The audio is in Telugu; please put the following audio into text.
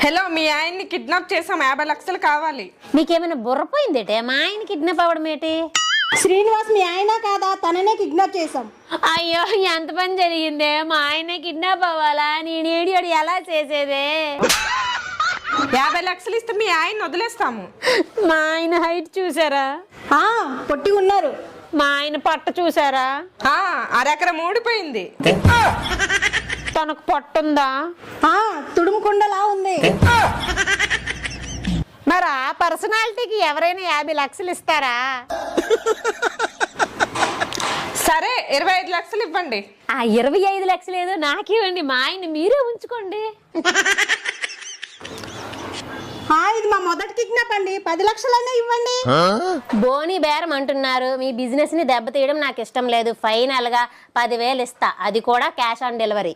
హలో, మీ ఆయన్ని కిడ్నాప్ చేసాం, 50 లక్షలు కావాలి. మీకేమైనా బుర్రపోయిందేటే? మా ఆయన కిడ్నాప్ అవ్వడం ఏంటి? శ్రీనివాస్ మీ ఆయన కాదా? తననే కిడ్నాప్ చేసాం. అయ్యో, ఎంత పని జరిగిందే! మా ఆయన కిడ్నాప్ అవ్వాలా? నేను ఏడియోడు ఎలా చేసేదే? 50 లక్షలు ఇస్తే మీ ఆయన్ని వదిలేస్తాము. మా ఆయన హైట్ చూసారా? పొట్టి ఉన్నారు. మా ఆయన పట్ట చూసారా? అరెకరం ఊడిపోయింది. తనకు పట్టుందా? తుడుముకుండలా ఉంది. మరి ఆ పర్సనాలిటీకి ఎవరైనా 50 లక్షలు ఇస్తారా? సరే, 25 లక్షలు ఇవ్వండి. ఆ 25 లక్షలు ఏదో నాకివ్వండి, మా ఆయన మీరే ఉంచుకోండి. ఇది మా మొదటి కిడ్నాప్ అండి, 10 లక్షలైనా ఇవ్వండి. బోని బేరం అంటున్నారు. మీ బిజినెస్ ని దెబ్బతీయడం నాకు ఇష్టం లేదు. ఫైనల్ గా 10,000 ఇస్తా, అది కూడా క్యాష్ ఆన్ డెలివరీ.